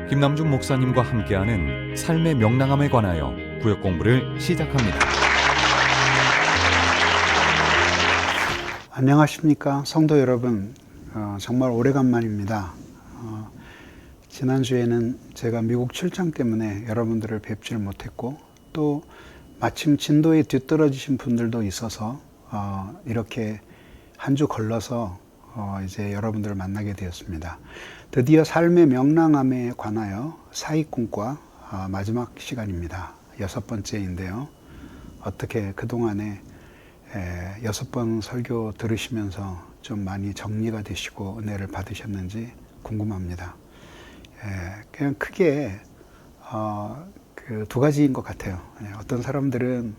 김남중 목사님과 함께하는 삶의 명랑함에 관하여 구역 공부를 시작합니다. 안녕하십니까 성도 여러분, 정말 오래간만입니다. 지난주에는 제가 미국 출장 때문에 여러분들을 뵙질 못했고, 또 마침 진도에 뒤떨어지신 분들도 있어서 이렇게 한 주 걸러서 이제 여러분들을 만나게 되었습니다. 드디어 삶의 명랑함에 관하여 사익공과 마지막 시간입니다. 6번째인데요. 어떻게 그동안에 6번 설교 들으시면서 좀 많이 정리가 되시고 은혜를 받으셨는지 궁금합니다. 그냥 크게 그 두 가지인 것 같아요. 어떤 사람들은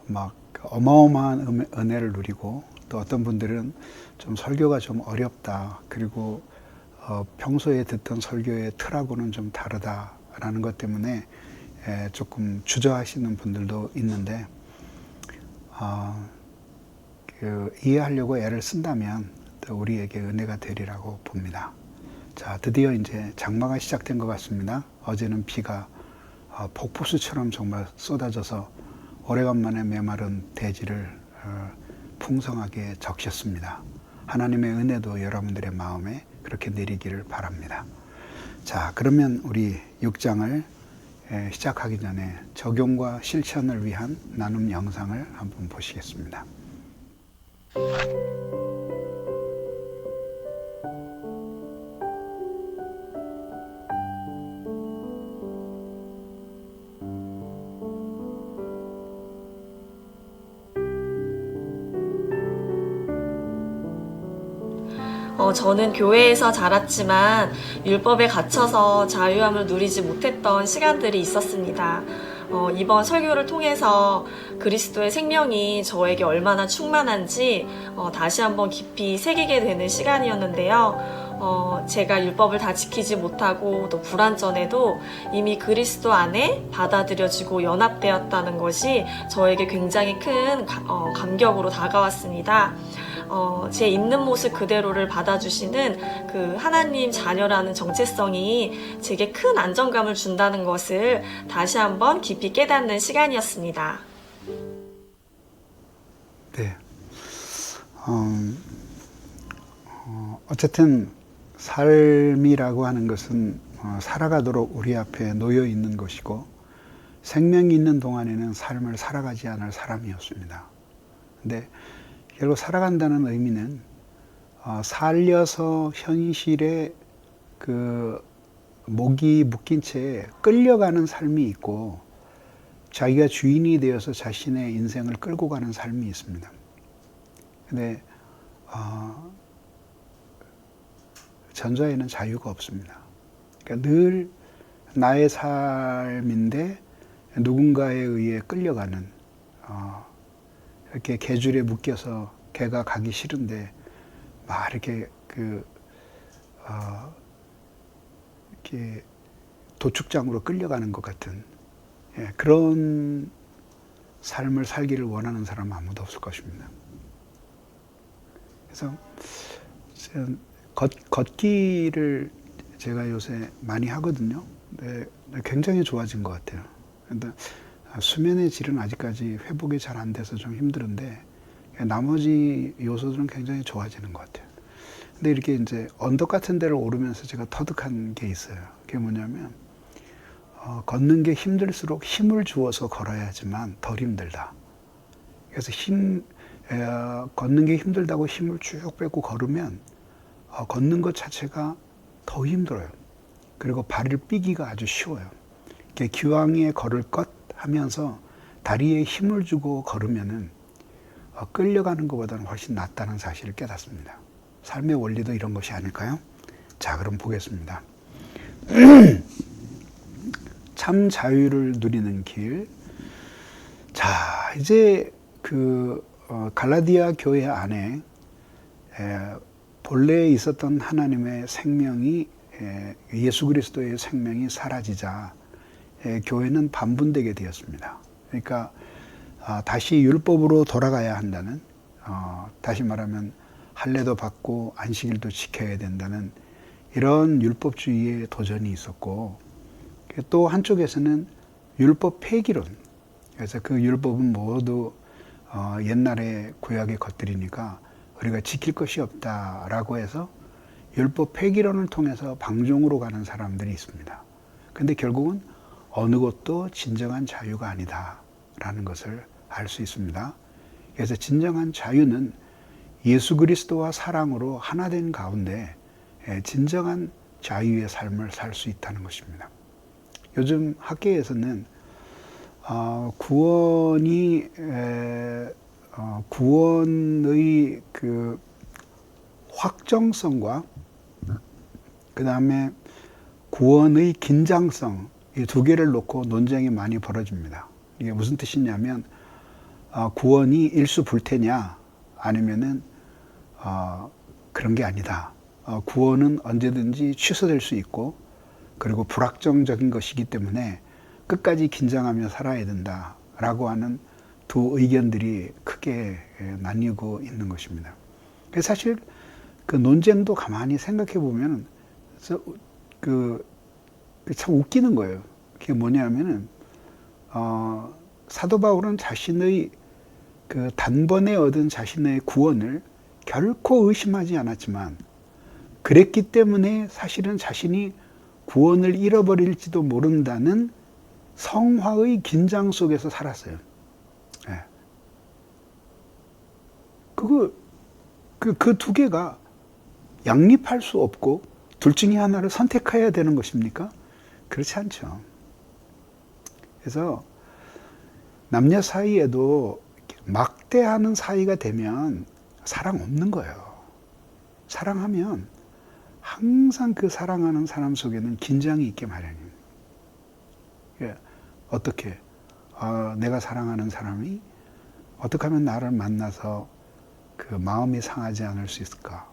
막 어마어마한 은혜를 누리고, 또 어떤 분들은 좀 설교가 좀 어렵다, 그리고 평소에 듣던 설교의 틀하고는 좀 다르다라는 것 때문에 조금 주저하시는 분들도 있는데, 이해하려고 애를 쓴다면 또 우리에게 은혜가 되리라고 봅니다. 자, 드디어 이제 장마가 시작된 것 같습니다. 어제는 비가 폭포수처럼 정말 쏟아져서 오래간만에 메마른 대지를 풍성하게 적셨습니다. 하나님의 은혜도 여러분들의 마음에 그렇게 내리기를 바랍니다. 자, 그러면 우리 6장을 시작하기 전에 적용과 실천을 위한 나눔 영상을 한번 보시겠습니다. 저는 교회에서 자랐지만 율법에 갇혀서 자유함을 누리지 못했던 시간들이 있었습니다. 이번 설교를 통해서 그리스도의 생명이 저에게 얼마나 충만한지 다시 한번 깊이 새기게 되는 시간이었는데요. 제가 율법을 다 지키지 못하고 또 불완전해도 이미 그리스도 안에 받아들여지고 연합되었다는 것이 저에게 굉장히 큰 감격으로 다가왔습니다. 제 있는 모습 그대로를 받아주시는 그 하나님 자녀라는 정체성이 제게 큰 안정감을 준다는 것을 다시 한번 깊이 깨닫는 시간이었습니다. 네. 어쨌든 삶이라고 하는 것은 살아가도록 우리 앞에 놓여 있는 것이고, 생명이 있는 동안에는 삶을 살아가지 않을 사람이었습니다. 근데 결국 살아간다는 의미는 살려서 현실에 그 목이 묶인 채 끌려가는 삶이 있고, 자기가 주인이 되어서 자신의 인생을 끌고 가는 삶이 있습니다. 근데 전자에는 자유가 없습니다. 그러니까 늘 나의 삶인데 누군가에 의해 끌려가는, 이렇게 개줄에 묶여서 개가 가기 싫은데 막 이렇게 이렇게 도축장으로 끌려가는 것 같은, 그런 삶을 살기를 원하는 사람은 아무도 없을 것입니다. 그래서 걷기를 제가 요새 많이 하거든요. 근데 굉장히 좋아진 것 같아요. 근데 수면의 질은 아직까지 회복이 잘 안 돼서 좀 힘들은데, 나머지 요소들은 굉장히 좋아지는 것 같아요. 근데 이렇게 이제 언덕 같은 데를 오르면서 제가 터득한 게 있어요. 그게 뭐냐면, 걷는 게 힘들수록 힘을 주어서 걸어야지만 덜 힘들다. 그래서 걷는 게 힘들다고 힘을 쭉 빼고 걸으면 걷는 것 자체가 더 힘들어요. 그리고 발을 삐기가 아주 쉬워요. 이렇게 기왕에 걸을 것 하면서 다리에 힘을 주고 걸으면은 끌려가는 것보다는 훨씬 낫다는 사실을 깨닫습니다. 삶의 원리도 이런 것이 아닐까요? 자, 그럼 보겠습니다. 참 자유를 누리는 길. 자, 이제 갈라디아 교회 안에 본래 있었던 하나님의 생명이, 예수 그리스도의 생명이 사라지자 교회는 반분되게 되었습니다. 그러니까 다시 율법으로 돌아가야 한다는, 다시 말하면 할례도 받고 안식일도 지켜야 된다는 이런 율법주의의 도전이 있었고, 또 한쪽에서는 율법 폐기론. 그래서 그 율법은 모두 옛날의 구약의 것들이니까 우리가 지킬 것이 없다라고 해서 율법 폐기론을 통해서 방종으로 가는 사람들이 있습니다. 근데 결국은 어느 것도 진정한 자유가 아니다라는 것을 알 수 있습니다. 그래서 진정한 자유는 예수 그리스도와 사랑으로 하나 된 가운데 진정한 자유의 삶을 살 수 있다는 것입니다. 요즘 학계에서는 구원의 그 확정성과 그 다음에 구원의 긴장성, 이 두 개를 놓고 논쟁이 많이 벌어집니다. 이게 무슨 뜻이냐면 구원이 일수불태냐 아니면은 그런 게 아니다. 구원은 언제든지 취소될 수 있고 그리고 불확정적인 것이기 때문에 끝까지 긴장하며 살아야 된다라고 하는 두 의견들이 크게 나뉘고 있는 것입니다. 사실 그 논쟁도 가만히 생각해 보면 참 웃기는 거예요. 그게 뭐냐면은 사도 바울은 자신의 그 단번에 얻은 자신의 구원을 결코 의심하지 않았지만 그랬기 때문에 사실은 자신이 구원을 잃어버릴지도 모른다는 성화의 긴장 속에서 살았어요. 네. 그 두 개가 양립할 수 없고 둘 중에 하나를 선택해야 되는 것입니까? 그렇지 않죠. 그래서 남녀 사이에도 막대하는 사이가 되면 사랑 없는 거예요. 사랑하면 항상 그 사랑하는 사람 속에는 긴장이 있게 마련입니다. 어떻게 내가 사랑하는 사람이 어떻게 하면 나를 만나서 그 마음이 상하지 않을 수 있을까?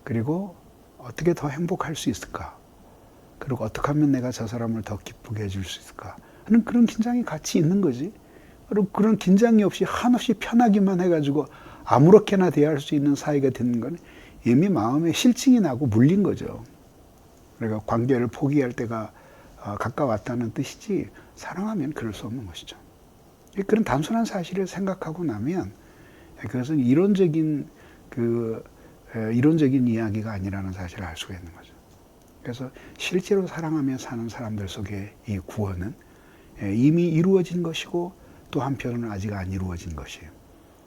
그리고 어떻게 더 행복할 수 있을까? 그리고 어떻게 하면 내가 저 사람을 더 기쁘게 해줄 수 있을까? 하는 그런 긴장이 같이 있는 거지. 그리고 그런 긴장이 없이 한없이 편하기만 해가지고 아무렇게나 대할 수 있는 사이가 되는 건 이미 마음에 실증이 나고 물린 거죠. 그러니까 관계를 포기할 때가 가까웠다는 뜻이지 사랑하면 그럴 수 없는 것이죠. 그런 단순한 사실을 생각하고 나면 그것은 이론적인 이야기가 아니라는 사실을 알 수가 있는 거죠. 그래서 실제로 사랑하며 사는 사람들 속에 이 구원은 이미 이루어진 것이고 또 한편으로는 아직 안 이루어진 것이에요.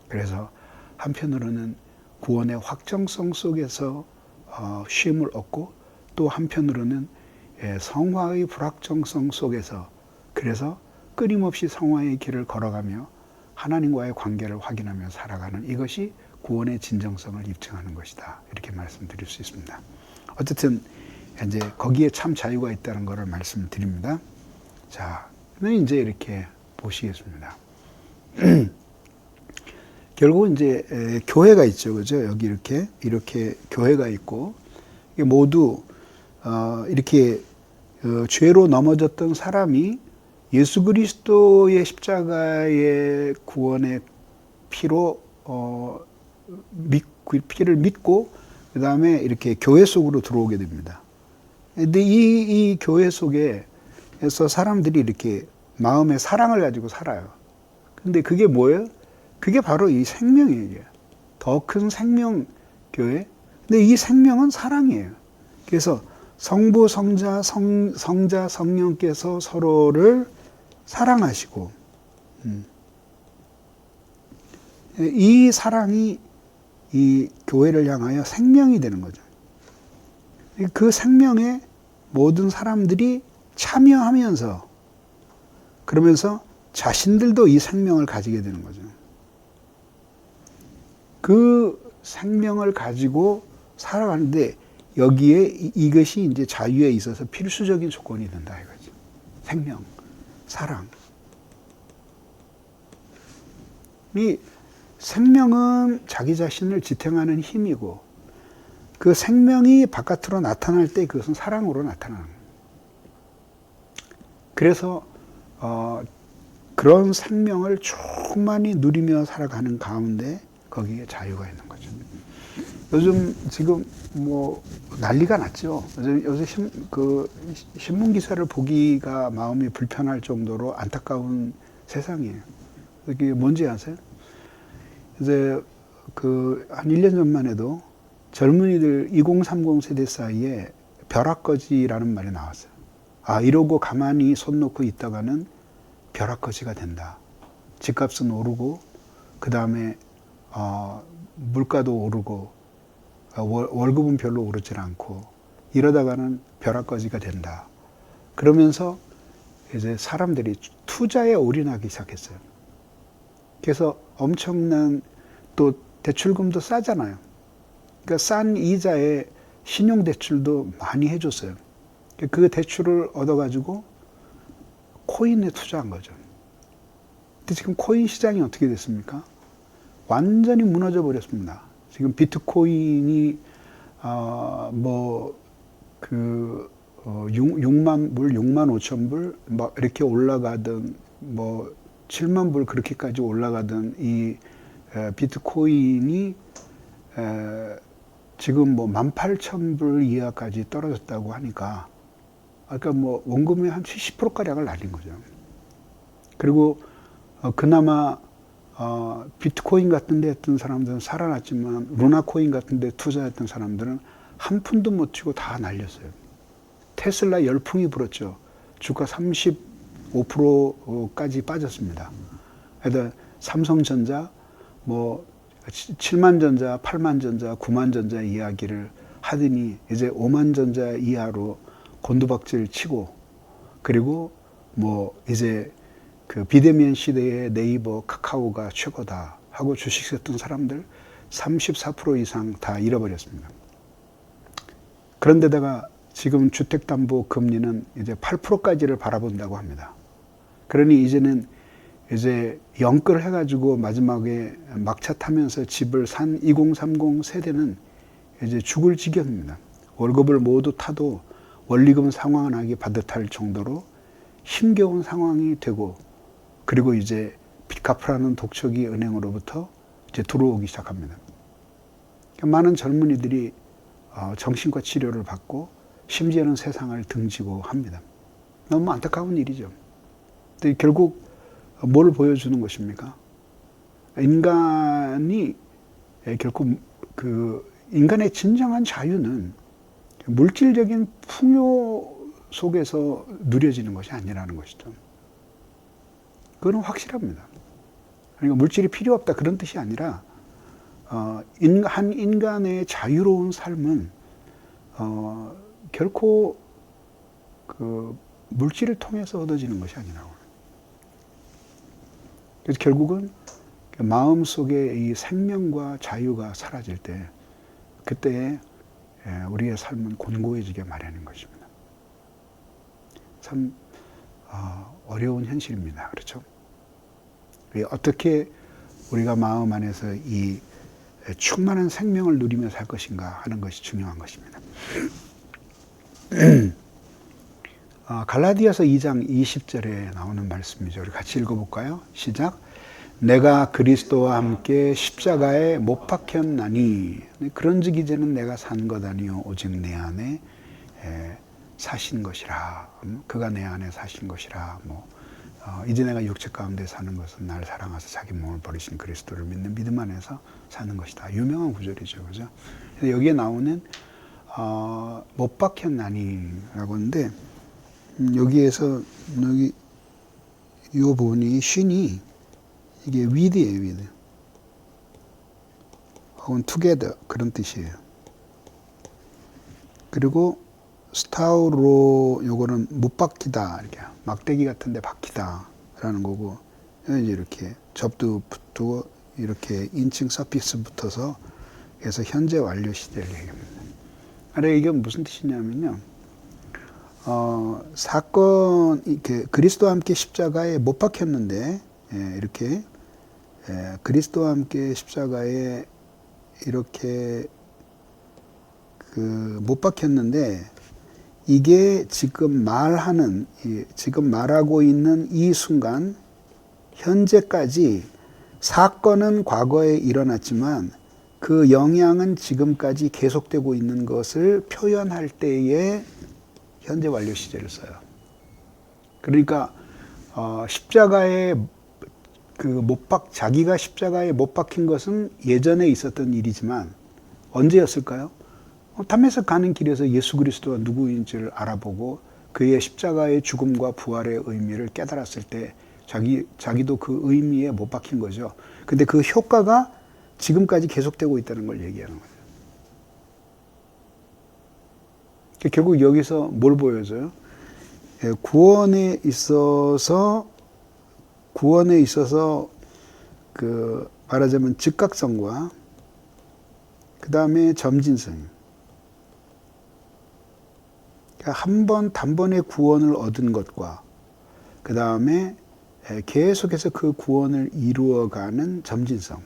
그래서 한편으로는 구원의 확정성 속에서 쉼을 얻고 또 한편으로는 성화의 불확정성 속에서 그래서 끊임없이 성화의 길을 걸어가며 하나님과의 관계를 확인하며 살아가는 이것이 구원의 진정성을 입증하는 것이다. 이렇게 말씀드릴 수 있습니다. 어쨌든 이제 거기에 참 자유가 있다는 것을 말씀드립니다. 자, 이제 이렇게 보시겠습니다. 결국 이제 교회가 있죠, 그죠? 여기 이렇게 교회가 있고 이게 모두 이렇게 죄로 넘어졌던 사람이 예수 그리스도의 십자가의 구원의 피로 피를 믿고 그 다음에 이렇게 교회 속으로 들어오게 됩니다. 근데 이 교회 속에서 사람들이 이렇게 마음의 사랑을 가지고 살아요. 근데 그게 뭐예요? 그게 바로 이 생명이에요. 더 큰 생명 교회. 근데 이 생명은 사랑이에요. 그래서 성부, 성자, 성령께서 서로를 사랑하시고 이 사랑이 이 교회를 향하여 생명이 되는 거죠. 그 생명에 모든 사람들이 참여하면서 그러면서 자신들도 이 생명을 가지게 되는 거죠. 그 생명을 가지고 살아가는데 여기에 이것이 이제 자유에 있어서 필수적인 조건이 된다 이거죠. 생명, 사랑. 이 생명은 자기 자신을 지탱하는 힘이고 그 생명이 바깥으로 나타날 때 그것은 사랑으로 나타나는 거예요. 그래서 그런 생명을 충만히 누리며 살아가는 가운데 거기에 자유가 있는 거죠. 요즘 지금 뭐 난리가 났죠. 요새 신문 기사를 보기가 마음이 불편할 정도로 안타까운 세상이에요. 이게 뭔지 아세요? 이제 한 1년 전만 해도 젊은이들 2030 세대 사이에 벼락거지라는 말이 나왔어요. 아, 이러고 가만히 손 놓고 있다가는 벼락거지가 된다. 집값은 오르고, 그 다음에 물가도 오르고, 월급은 별로 오르질 않고, 이러다가는 벼락거지가 된다. 그러면서 이제 사람들이 투자에 올인하기 시작했어요. 그래서 엄청난 또 대출금도 싸잖아요. 그러니까 싼 이자에 신용대출도 많이 해줬어요. 그 대출을 얻어가지고 코인에 투자한 거죠. 근데 지금 코인 시장이 어떻게 됐습니까? 완전히 무너져 버렸습니다. 지금 비트코인이 6만 불, 6만 5천 불 막 이렇게 올라가던 7만 불 그렇게까지 올라가던 이 비트코인이 지금 18,000불 이하까지 떨어졌다고 하니까 아까 원금의 한 70%가량을 날린 거죠. 그리고 그나마 비트코인 같은 데 했던 사람들은 살아났지만 루나코인 같은 데 투자했던 사람들은 한 푼도 못 치고 다 날렸어요. 테슬라 열풍이 불었죠. 주가 35%까지 빠졌습니다. 그래서 삼성전자 7만 전자, 8만 전자, 9만 전자 이야기를 하더니 이제 5만 전자 이하로 곤두박질 치고, 그리고 이제 그 비대면 시대의 네이버, 카카오가 최고다 하고 주식 샀던 사람들 34% 이상 다 잃어버렸습니다. 그런데다가 지금 주택담보금리는 이제 8%까지를 바라본다고 합니다. 그러니 이제는 이제 영끌 해가지고 마지막에 막차 타면서 집을 산 2030 세대는 이제 죽을 지경입니다. 월급을 모두 타도 원리금 상환하기 바듯할 정도로 힘겨운 상황이 되고, 그리고 이제 빚 갚으라는 독촉이 은행으로부터 이제 들어오기 시작합니다. 많은 젊은이들이 정신과 치료를 받고 심지어는 세상을 등지고 합니다. 너무 안타까운 일이죠. 근데 결국 뭘 보여주는 것입니까? 인간이 결코 인간의 진정한 자유는 물질적인 풍요 속에서 누려지는 것이 아니라는 것이죠. 그건 확실합니다. 그러니까 물질이 필요 없다 그런 뜻이 아니라 한 인간의 자유로운 삶은 결코 물질을 통해서 얻어지는 것이 아니라고. 그래서 결국은 마음속에 이 생명과 자유가 사라질 때, 그때에 우리의 삶은 곤고해지게 마련인 것입니다. 참 어려운 현실입니다. 그렇죠? 어떻게 우리가 마음 안에서 이 충만한 생명을 누리며 살 것인가 하는 것이 중요한 것입니다. 갈라디아서 2장 20절에 나오는 말씀이죠. 우리 같이 읽어볼까요? 시작. 내가 그리스도와 함께 십자가에 못 박혔나니 그런즉 이제는 내가 산 것 아니요 오직 내 안에 사신 것이라. 그가 내 안에 사신 것이라. 이제 내가 육체 가운데 사는 것은 나를 사랑하사 자기 몸을 버리신 그리스도를 믿는 믿음 안에서 사는 것이다. 유명한 구절이죠. 그죠? 여기에 나오는 못 박혔나니라고 하는데, 여기에서 이 부분이 쉰이 이게 with예요, with. 혹은 together 그런 뜻이에요. 그리고 스타우로 요거는 못 박히다, 이렇게 막대기 같은데 박히다라는 거고, 이제 이렇게 접두 붙고 이렇게 인칭 서피스 붙어서 그래서 현재 완료 시제를 얘기합니다. 아래 이게 무슨 뜻이냐면요. 사건, 이렇게 그리스도와 함께 십자가에 못 박혔는데, 이렇게, 그리스도와 함께 십자가에 이렇게, 못 박혔는데, 이게 지금 지금 말하고 있는 이 순간, 현재까지 사건은 과거에 일어났지만 그 영향은 지금까지 계속되고 있는 것을 표현할 때에 현재 완료 시제를 써요. 그러니까 십자가에 자기가 십자가에 못 박힌 것은 예전에 있었던 일이지만 언제였을까요? 담에색 가는 길에서 예수 그리스도가 누구인지를 알아보고 그의 십자가의 죽음과 부활의 의미를 깨달았을 때 자기도 그 의미에 못 박힌 거죠. 근데 그 효과가 지금까지 계속되고 있다는 걸 얘기하는 거예요. 결국 여기서 뭘 보여줘요? 구원에 있어서 말하자면 즉각성과 그 다음에 점진성. 그러니까 단번에 구원을 얻은 것과 그 다음에 계속해서 그 구원을 이루어가는 점진성.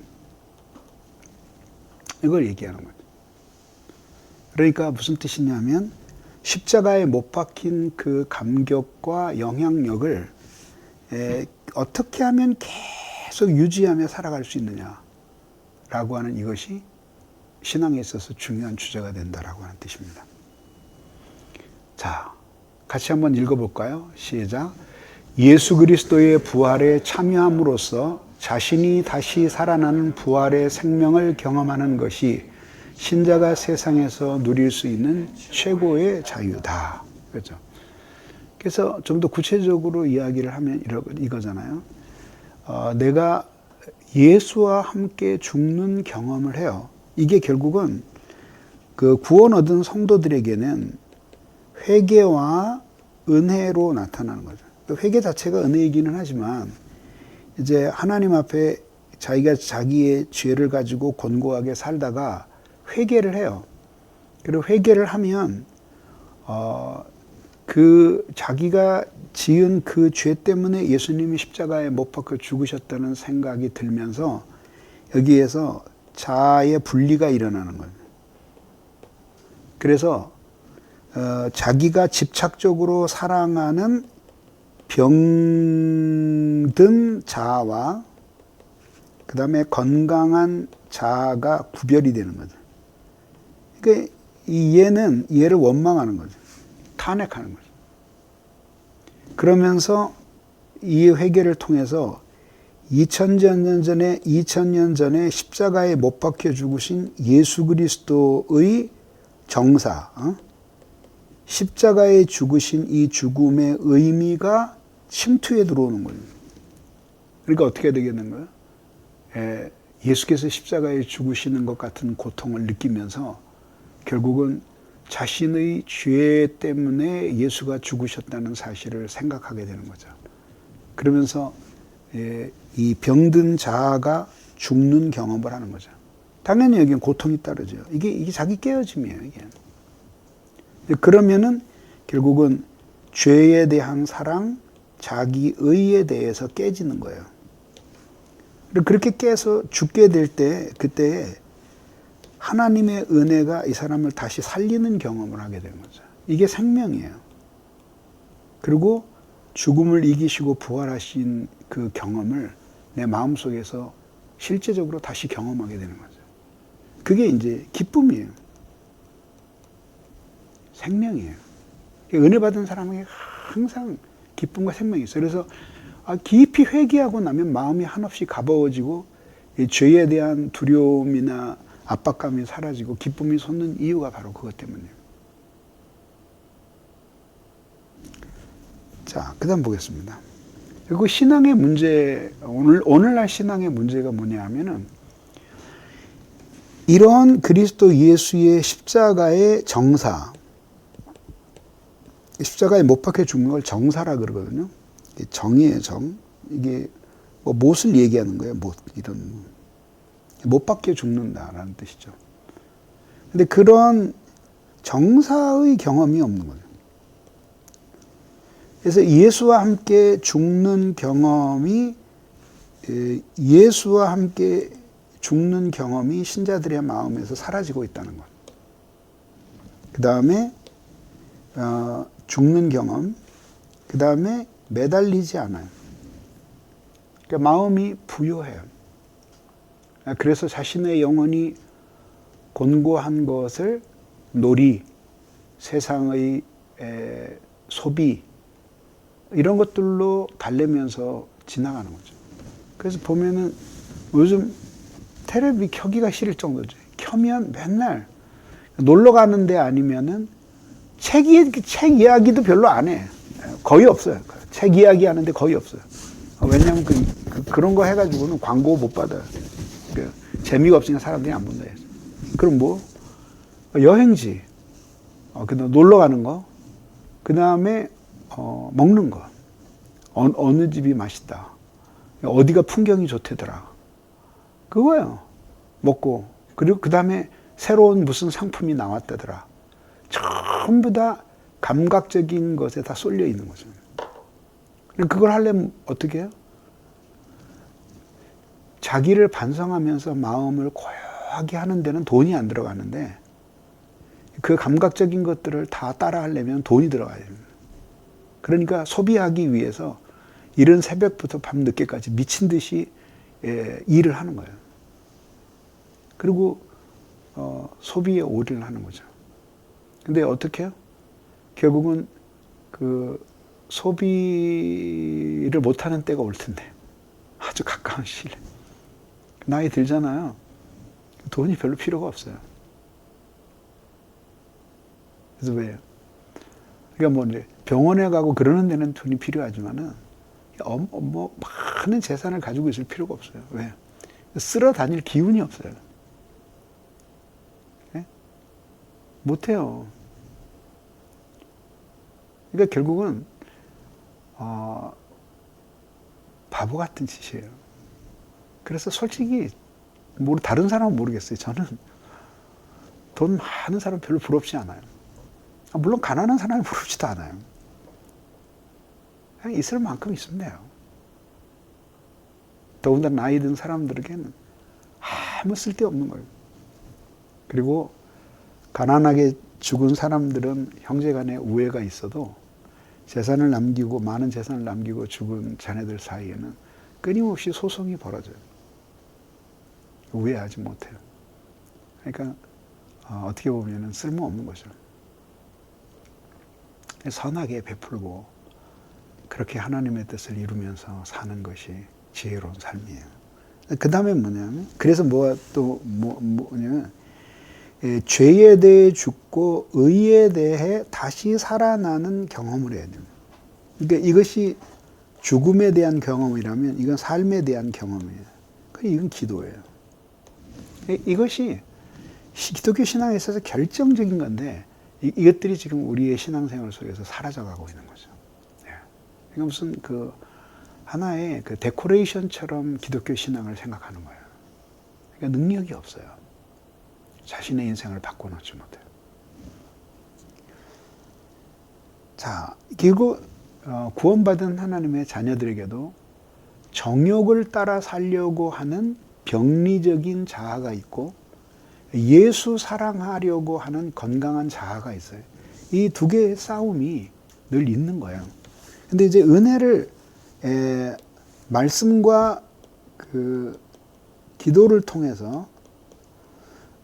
이걸 얘기하는 거죠. 그러니까 무슨 뜻이냐면 십자가에 못 박힌 그 감격과 영향력을 어떻게 하면 계속 유지하며 살아갈 수 있느냐라고 하는 이것이 신앙에 있어서 중요한 주제가 된다라고 하는 뜻입니다. 자, 같이 한번 읽어볼까요? 시작. 예수 그리스도의 부활에 참여함으로써 자신이 다시 살아나는 부활의 생명을 경험하는 것이 신자가 세상에서 누릴 수 있는 최고의 자유다. 그렇죠? 그래서 좀 더 구체적으로 이야기를 하면 이거잖아요. 내가 예수와 함께 죽는 경험을 해요. 이게 결국은 그 구원 얻은 성도들에게는 회개와 은혜로 나타나는 거죠. 회개 자체가 은혜이기는 하지만 이제 하나님 앞에 자기가 자기의 죄를 가지고 곤고하게 살다가 회개를 해요. 그리고 회개를 하면 그 자기가 지은 그 죄 때문에 예수님이 십자가에 못 박혀 죽으셨다는 생각이 들면서 여기에서 자아의 분리가 일어나는 거예요. 그래서 자기가 집착적으로 사랑하는 병든 자아와 그 다음에 건강한 자아가 구별이 되는 거죠. 그러니까 얘는 얘를 원망하는 거죠. 탄핵하는 거죠. 그러면서 이 회개를 통해서 2000년 전에 십자가에 못 박혀 죽으신 예수 그리스도의 정사, 십자가에 죽으신 이 죽음의 의미가 침투에 들어오는 거예요. 그러니까 어떻게 되겠는 거예요? 예수께서 십자가에 죽으시는 것 같은 고통을 느끼면서 결국은 자신의 죄 때문에 예수가 죽으셨다는 사실을 생각하게 되는 거죠. 그러면서 이 병든 자아가 죽는 경험을 하는 거죠. 당연히 여기는 고통이 따르죠. 이게 자기 깨어짐이에요. 이게. 그러면은 결국은 죄에 대한 사랑, 자기 의에 대해서 깨지는 거예요. 그렇게 깨서 죽게 될 때, 그때 하나님의 은혜가 이 사람을 다시 살리는 경험을 하게 되는 거죠. 이게 생명이에요. 그리고 죽음을 이기시고 부활하신 그 경험을 내 마음속에서 실제적으로 다시 경험하게 되는 거죠. 그게 이제 기쁨이에요. 생명이에요. 은혜 받은 사람에게 항상 기쁨과 생명이 있어요. 그래서 깊이 회개하고 나면 마음이 한없이 가벼워지고 죄에 대한 두려움이나 압박감이 사라지고 기쁨이 솟는 이유가 바로 그것 때문이에요. 자, 그 다음 보겠습니다. 그리고 신앙의 문제, 오늘날 신앙의 문제가 뭐냐 하면은 이런 그리스도 예수의 십자가의 정사, 십자가에 못 박혀 죽는 걸 정사라 그러거든요. 정이에요, 정. 이게 뭐 못을 얘기하는 거예요, 못. 못 박혀 죽는다라는 뜻이죠. 근데 그런 정사의 경험이 없는 거죠. 그래서 예수와 함께 죽는 경험이 신자들의 마음에서 사라지고 있다는 것. 그 다음에 죽는 경험, 그 다음에 매달리지 않아요. 그러니까 마음이 부요해요. 그래서 자신의 영혼이 곤고한 것을 놀이, 세상의 소비 이런 것들로 달래면서 지나가는 거죠. 그래서 보면은 요즘 텔레비 켜기가 싫을 정도죠. 켜면 맨날 놀러 가는데 아니면은 책 이야기도 별로 안 해. 거의 없어요. 책 이야기 하는데 거의 없어요. 왜냐하면 그런 거 해가지고는 광고 못 받아요. 재미가 없으니까 사람들이 안 본다 해서. 그럼 뭐 여행지, 그다음 놀러 가는 거, 그 다음에 먹는 거, 어느 집이 맛있다, 어디가 풍경이 좋대더라, 그거예요. 먹고 그리고 그 다음에 새로운 무슨 상품이 나왔다더라. 전부 다 감각적인 것에 다 쏠려 있는 거죠. 그걸 하려면 어떻게 해요? 자기를 반성하면서 마음을 고요하게 하는 데는 돈이 안 들어가는데 그 감각적인 것들을 다 따라 하려면 돈이 들어가야 됩니다. 그러니까 소비하기 위해서 이른 새벽부터 밤 늦게까지 미친 듯이 일을 하는 거예요. 그리고 소비에 올인을 하는 거죠. 근데 어떻게 해요? 결국은 그 소비를 못하는 때가 올 텐데 아주 가까운 시일에 나이 들잖아요. 돈이 별로 필요가 없어요. 그래서 왜요? 그러니까 뭐 이제 병원에 가고 그러는 데는 돈이 필요하지만은 뭐 많은 재산을 가지고 있을 필요가 없어요. 왜? 쓸어 다닐 기운이 없어요. 네? 못해요. 그러니까 결국은 바보 같은 짓이에요. 그래서 솔직히 다른 사람은 모르겠어요. 저는 돈 많은 사람 별로 부럽지 않아요. 물론 가난한 사람이 부럽지도 않아요. 그냥 있을 만큼 있으면 돼요. 더군다나 나이 든 사람들에게는 아무 쓸데없는 거예요. 그리고 가난하게 죽은 사람들은 형제간에 우애가 있어도 재산을 남기고 많은 재산을 남기고 죽은 자네들 사이에는 끊임없이 소송이 벌어져요. 우애하지 못해요. 그러니까 어떻게 보면 쓸모없는 거죠. 선하게 베풀고 그렇게 하나님의 뜻을 이루면서 사는 것이 지혜로운 삶이에요. 그 다음에 뭐냐면, 그래서 뭐냐면, 죄에 대해 죽고 의에 대해 다시 살아나는 경험을 해야 됩니다. 그러니까 이것이 죽음에 대한 경험이라면 이건 삶에 대한 경험이에요. 이건 기도예요. 이것이 기독교 신앙에 있어서 결정적인 건데 이것들이 지금 우리의 신앙생활 속에서 사라져가고 있는 거죠. 그러니까 무슨 하나의 데코레이션처럼 기독교 신앙을 생각하는 거예요. 그러니까 능력이 없어요. 자신의 인생을 바꿔놓지 못해요. 자, 결국 구원받은 하나님의 자녀들에게도 정욕을 따라 살려고 하는 병리적인 자아가 있고 예수 사랑하려고 하는 건강한 자아가 있어요. 이 두 개의 싸움이 늘 있는 거예요. 근데 이제 은혜를 말씀과 기도를 통해서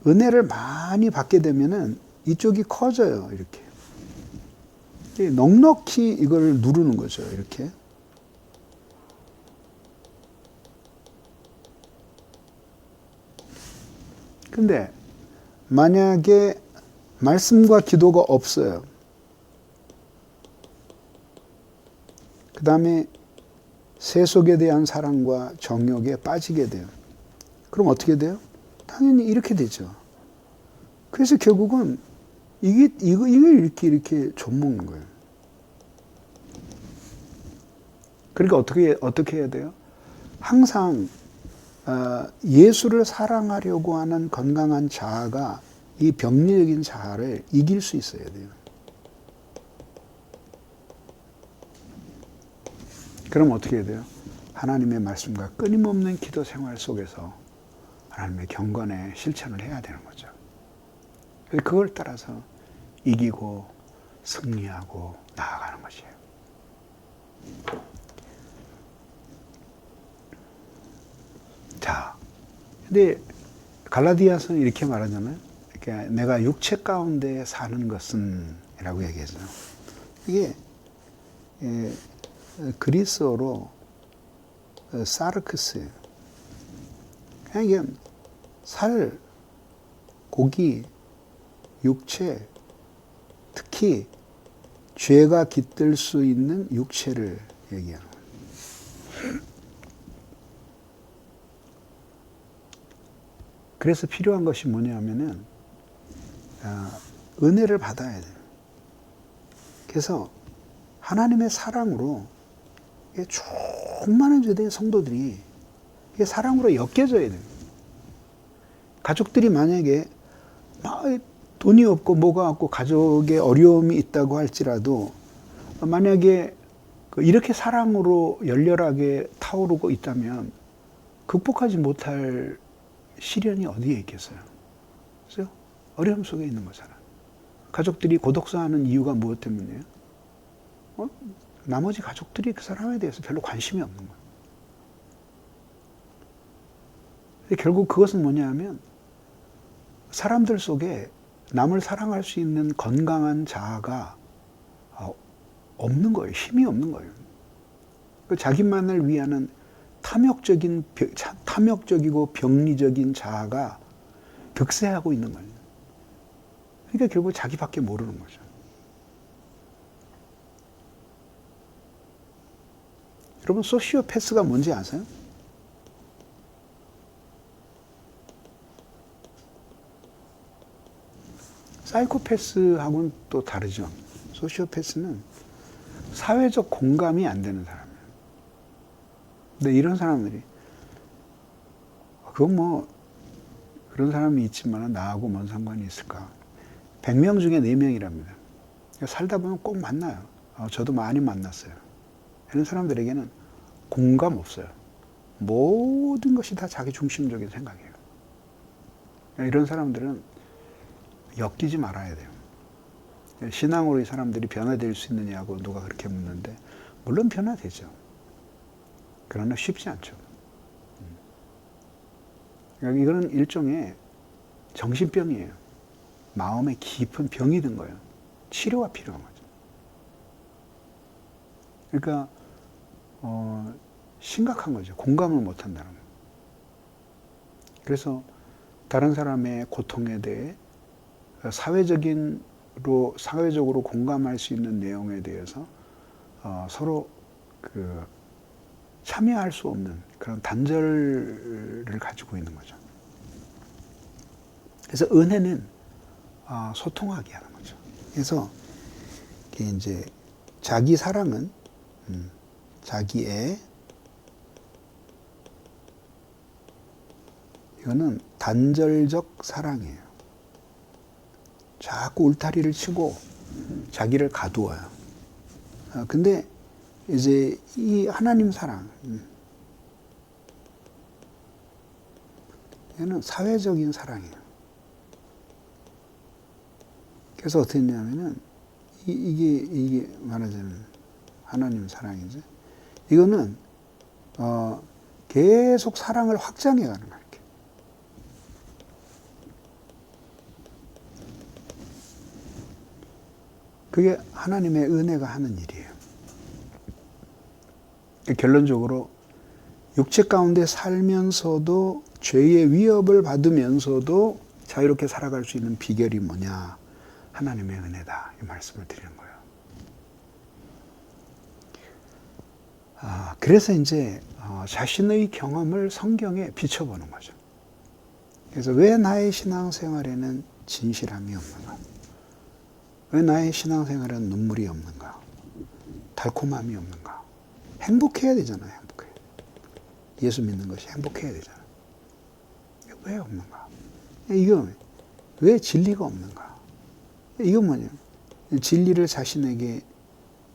은혜를 많이 받게 되면은 이쪽이 커져요. 이렇게 넉넉히 이걸 누르는 거죠. 이렇게. 근데 만약에 말씀과 기도가 없어요. 그 다음에 세속에 대한 사랑과 정욕에 빠지게 돼요. 그럼 어떻게 돼요? 당연히 이렇게 되죠. 그래서 결국은 이게 이렇게 좀먹는 거예요. 그러니까 어떻게 해야 돼요? 항상 예수를 사랑하려고 하는 건강한 자아가 이 병리적인 자아를 이길 수 있어야 돼요. 그럼 어떻게 해야 돼요? 하나님의 말씀과 끊임없는 기도 생활 속에서 하나님의 경건의 실천을 해야 되는 거죠. 그걸 따라서 이기고 승리하고 나아가는 것이에요. 자, 근데 갈라디아서는 이렇게 말하잖아요. 그러니까 내가 육체 가운데 사는 것은 이라고 얘기해서 이게 그리스어로 사르크스예요. 그냥 이게 살, 고기, 육체, 특히 죄가 깃들 수 있는 육체를 얘기하는 거예요. 그래서 필요한 것이 뭐냐면은 은혜를 받아야 돼요. 그래서 하나님의 사랑으로 충만한 주된 성도들이 사랑으로 엮여져야 돼요. 가족들이 만약에 막 돈이 없고 뭐가 없고 가족에 어려움이 있다고 할지라도 만약에 이렇게 사랑으로 열렬하게 타오르고 있다면 극복하지 못할 시련이 어디에 있겠어요? 그래서 어려움 속에 있는 거잖아. 가족들이 고독사하는 이유가 무엇 때문이에요? 나머지 가족들이 그 사람에 대해서 별로 관심이 없는 거예요. 근데 결국 그것은 뭐냐 하면 사람들 속에 남을 사랑할 수 있는 건강한 자아가 없는 거예요. 힘이 없는 거예요. 자기만을 위하는 탐욕적이고 병리적인 자아가 득세하고 있는 거예요. 그러니까 결국 자기밖에 모르는 거죠. 여러분, 소시오패스가 뭔지 아세요? 사이코패스하고는 또 다르죠. 소시오패스는 사회적 공감이 안 되는 사람이에요. 근데 이런 사람들이, 그건 뭐, 그런 사람이 있지만 나하고 뭔 상관이 있을까? 100명 중에 4명이랍니다. 살다 보면 꼭 만나요. 저도 많이 만났어요. 이런 사람들에게는 공감 없어요. 모든 것이 다 자기 중심적인 생각이에요. 이런 사람들은 엮이지 말아야 돼요. 신앙으로 이 사람들이 변화될 수 있느냐고 누가 그렇게 묻는데, 물론 변화되죠. 그러나 쉽지 않죠. 이거는 일종의 정신병이에요. 마음에 깊은 병이 든 거예요. 치료가 필요한 거죠. 그러니까 심각한 거죠. 공감을 못 한다는 거. 그래서 다른 사람의 고통에 대해 사회적으로 공감할 수 있는 내용에 대해서 서로 참여할 수 없는 그런 단절을 가지고 있는 거죠. 그래서 은혜는 소통하게 하는 거죠. 그래서 이제 자기 사랑은 자기의 이거는 단절적 사랑이에요. 자꾸 울타리를 치고 자기를 가두어요. 근데 이제 이 하나님 사랑, 이거는 사회적인 사랑이에요. 그래서 어떻게 했냐면은 이게 말하자면 하나님 사랑이죠. 이거는 계속 사랑을 확장해 가는 거예요. 이렇게. 그게 하나님의 은혜가 하는 일이에요. 결론적으로 육체 가운데 살면서도 죄의 위협을 받으면서도 자유롭게 살아갈 수 있는 비결이 뭐냐? 하나님의 은혜다. 이 말씀을 드리는 거예요. 그래서 이제 자신의 경험을 성경에 비춰보는 거죠. 그래서 왜 나의 신앙생활에는 진실함이 없는가? 왜 나의 신앙생활에는 눈물이 없는가? 달콤함이 없는가? 행복해야 되잖아요. 행복해. 예수 믿는 것이 행복해야 되잖아요. 왜 없는가? 이거 왜 진리가 없는가? 이건 뭐냐? 진리를 자신에게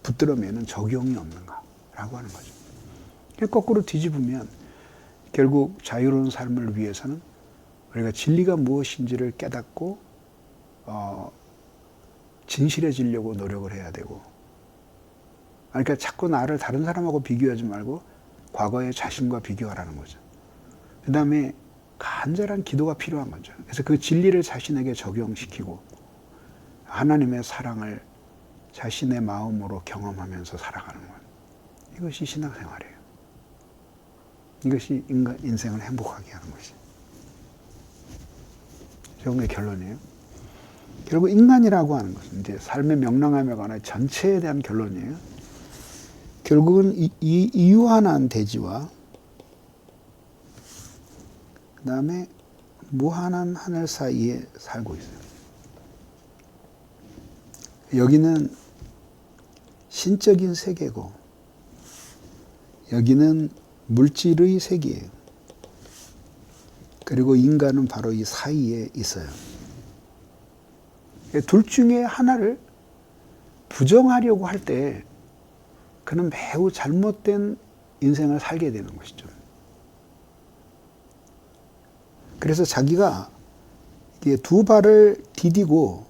붙들어매는 적용이 없는가? 라고 하는 거죠. 거꾸로 뒤집으면 결국 자유로운 삶을 위해서는 우리가 진리가 무엇인지를 깨닫고 진실해지려고 노력을 해야 되고, 그러니까 자꾸 나를 다른 사람하고 비교하지 말고 과거의 자신과 비교하라는 거죠. 그 다음에 간절한 기도가 필요한 거죠. 그래서 그 진리를 자신에게 적용시키고 하나님의 사랑을 자신의 마음으로 경험하면서 살아가는 것. 이것이 신앙생활이에요. 이것이 인생을 행복하게 하는 것이. 좋은 게 결론이에요. 결국 인간이라고 하는 것은 이제 삶의 명랑함에 관한 전체에 대한 결론이에요. 결국은 이 유한한 대지와 그 다음에 무한한 하늘 사이에 살고 있어요. 여기는 신적인 세계고 여기는 물질의 세계예요. 그리고 인간은 바로 이 사이에 있어요. 둘 중에 하나를 부정하려고 할 때 그는 매우 잘못된 인생을 살게 되는 것이죠. 그래서 자기가 두 발을 디디고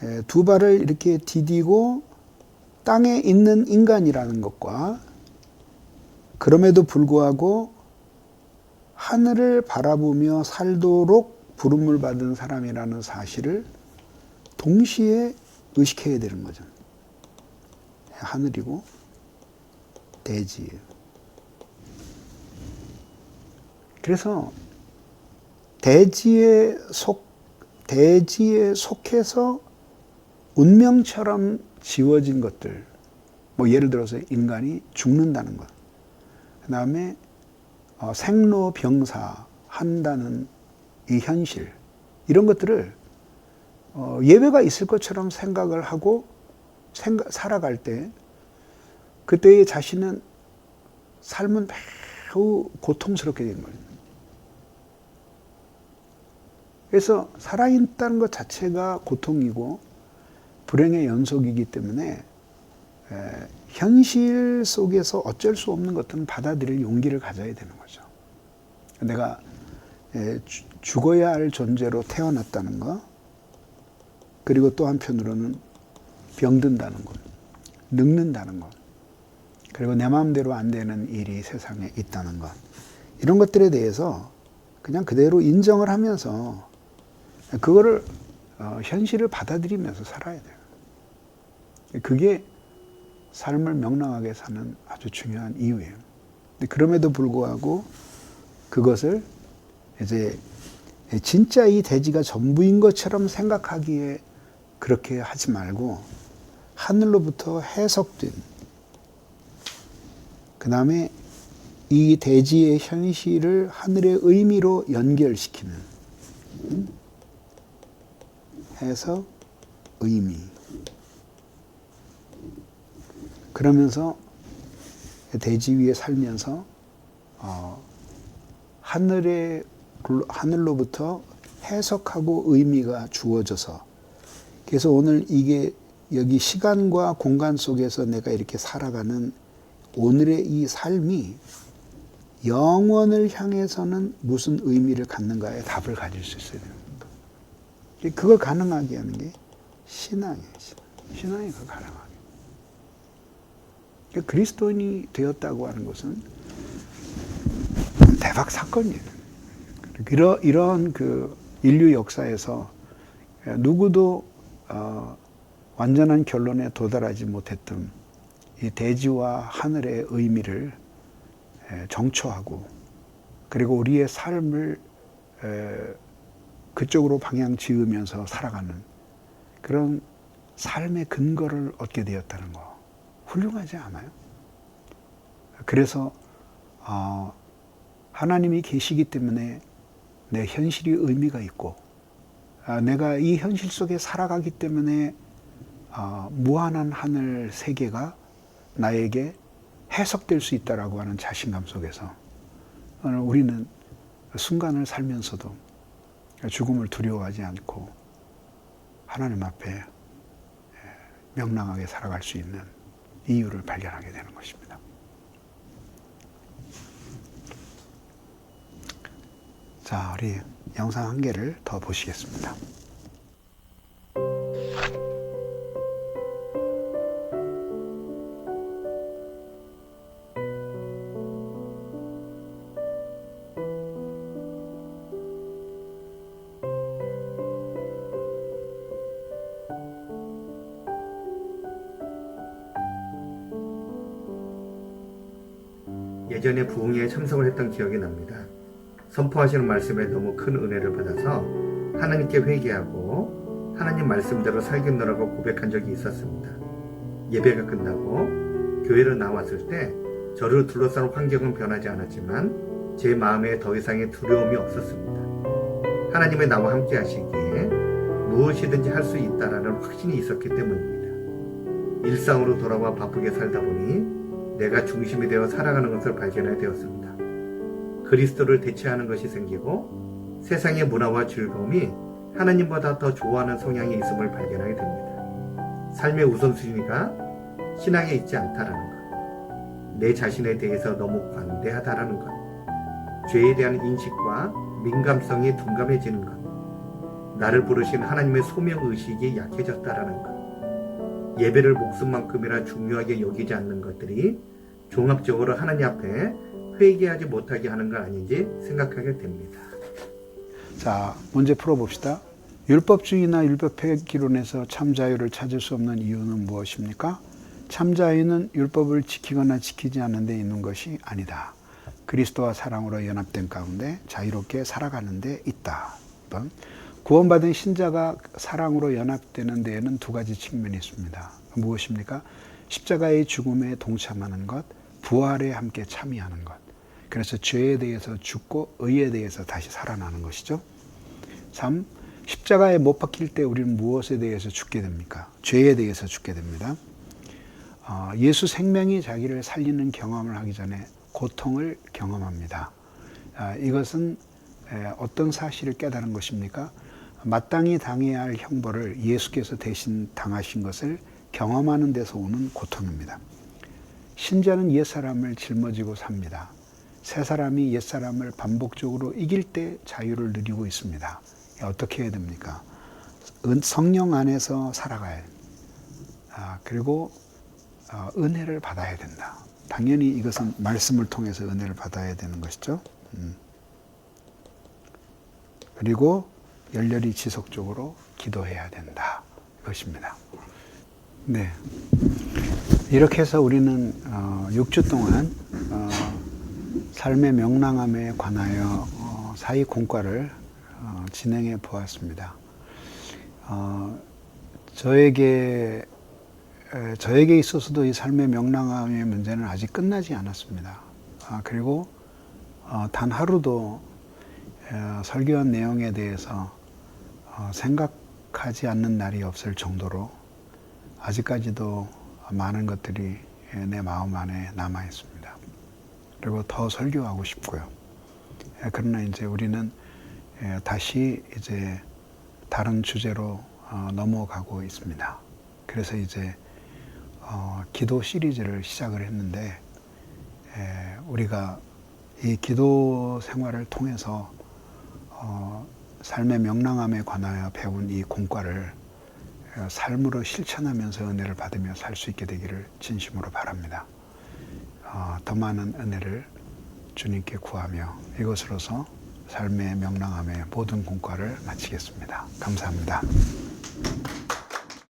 이렇게 디디고 땅에 있는 인간이라는 것과 그럼에도 불구하고 하늘을 바라보며 살도록 부름을 받은 사람이라는 사실을 동시에 의식해야 되는 거죠. 하늘이고 대지예요. 그래서 대지에 속해서 운명처럼 지워진 것들, 뭐 예를 들어서 인간이 죽는다는 것, 그 다음에 생로병사 한다는 이 현실, 이런 것들을 예외가 있을 것처럼 생각을 하고 살아갈 때 그때의 자신은 삶은 매우 고통스럽게 되는 거예요. 그래서 살아있다는 것 자체가 고통이고 불행의 연속이기 때문에 현실 속에서 어쩔 수 없는 것들은 받아들일 용기를 가져야 되는 거죠. 내가 죽어야 할 존재로 태어났다는 것, 그리고 또 한편으로는 병든다는 것, 늙는다는 것, 그리고 내 마음대로 안 되는 일이 세상에 있다는 것, 이런 것들에 대해서 그냥 그대로 인정을 하면서 그거를 현실을 받아들이면서 살아야 돼요. 그게 삶을 명랑하게 사는 아주 중요한 이유예요. 근데 그럼에도 불구하고 그것을 이제 진짜 이 대지가 전부인 것처럼 생각하기에 그렇게 하지 말고 하늘로부터 해석된, 그 다음에 이 대지의 현실을 하늘의 의미로 연결시키는 해석, 의미. 그러면서 대지 위에 살면서 하늘로부터 해석하고 의미가 주어져서, 그래서 오늘 이게 여기 시간과 공간 속에서 내가 이렇게 살아가는 오늘의 이 삶이 영원을 향해서는 무슨 의미를 갖는가에 답을 가질 수 있어야 됩니다. 그걸 가능하게 하는 게 신앙이에요. 신앙이 그걸 가능하게. 그리스도인이 되었다고 하는 것은 대박 사건이에요. 이런 그 인류 역사에서 누구도 완전한 결론에 도달하지 못했던 이 대지와 하늘의 의미를 정초하고, 그리고 우리의 삶을 그쪽으로 방향 지으면서 살아가는 그런 삶의 근거를 얻게 되었다는 거, 훌륭하지 않아요? 그래서 하나님이 계시기 때문에 내 현실이 의미가 있고, 내가 이 현실 속에 살아가기 때문에 무한한 하늘 세계가 나에게 해석될 수 있다라고 하는 자신감 속에서 우리는 순간을 살면서도 죽음을 두려워하지 않고 하나님 앞에 명랑하게 살아갈 수 있는 이유를 발견하게 되는 것입니다. 자, 우리 영상 한 개를 더 보시겠습니다. 예전에 부흥회에 참석을 했던 기억이 납니다. 선포하시는 말씀에 너무 큰 은혜를 받아서 하나님께 회개하고 하나님 말씀대로 살겠노라고 고백한 적이 있었습니다. 예배가 끝나고 교회로 나왔을 때 저를 둘러싼 환경은 변하지 않았지만 제 마음에 더 이상의 두려움이 없었습니다. 하나님의 나와 함께 하시기에 무엇이든지 할 수 있다라는 확신이 있었기 때문입니다. 일상으로 돌아와 바쁘게 살다 보니 내가 중심이 되어 살아가는 것을 발견하게 되었습니다. 그리스도를 대체하는 것이 생기고 세상의 문화와 즐거움이 하나님보다 더 좋아하는 성향이 있음을 발견하게 됩니다. 삶의 우선순위가 신앙에 있지 않다라는 것, 내 자신에 대해서 너무 관대하다라는 것, 죄에 대한 인식과 민감성이 둔감해지는 것, 나를 부르신 하나님의 소명의식이 약해졌다라는 것, 예배를 목숨만큼이나 중요하게 여기지 않는 것들이 종합적으로 하나님 앞에 회개하지 못하게 하는 건 아닌지 생각하게 됩니다. 자, 문제 풀어봅시다. 율법주의나 율법 폐기론에서 참 자유를 찾을 수 없는 이유는 무엇입니까? 참 자유는 율법을 지키거나 지키지 않는 데 있는 것이 아니다. 그리스도와 사랑으로 연합된 가운데 자유롭게 살아가는 데 있다. 2번, 구원받은 신자가 사랑으로 연합되는 데에는 두 가지 측면이 있습니다. 무엇입니까? 십자가의 죽음에 동참하는 것, 부활에 함께 참여하는 것. 그래서 죄에 대해서 죽고 의에 대해서 다시 살아나는 것이죠. 3. 십자가에 못 박힐 때 우리는 무엇에 대해서 죽게 됩니까? 죄에 대해서 죽게 됩니다. 예수 생명이 자기를 살리는 경험을 하기 전에 고통을 경험합니다. 이것은 어떤 사실을 깨달은 것입니까? 마땅히 당해야 할 형벌을 예수께서 대신 당하신 것을 경험하는 데서 오는 고통입니다. 신자는 옛사람을 짊어지고 삽니다. 새 사람이 옛사람을 반복적으로 이길 때 자유를 누리고 있습니다. 어떻게 해야 됩니까? 성령 안에서 살아가야 됩니다. 그리고 은혜를 받아야 된다. 당연히 이것은 말씀을 통해서 은혜를 받아야 되는 것이죠. 그리고 열렬히 지속적으로 기도해야 된다. 이것입니다. 네. 이렇게 해서 우리는 6주 동안 삶의 명랑함에 관하여 사이 공과를 진행해 보았습니다. 저에게 있어서도 이 삶의 명랑함의 문제는 아직 끝나지 않았습니다. 그리고 단 하루도 설교한 내용에 대해서 생각하지 않는 날이 없을 정도로 아직까지도 많은 것들이 내 마음 안에 남아 있습니다. 그리고 더 설교하고 싶고요. 그러나 이제 우리는 다시 이제 다른 주제로 넘어가고 있습니다. 그래서 이제 기도 시리즈를 시작을 했는데 우리가 이 기도 생활을 통해서 삶의 명랑함에 관하여 배운 이 공과를 삶으로 실천하면서 은혜를 받으며 살 수 있게 되기를 진심으로 바랍니다. 더 많은 은혜를 주님께 구하며 이것으로서 삶의 명랑함의 모든 공과를 마치겠습니다. 감사합니다.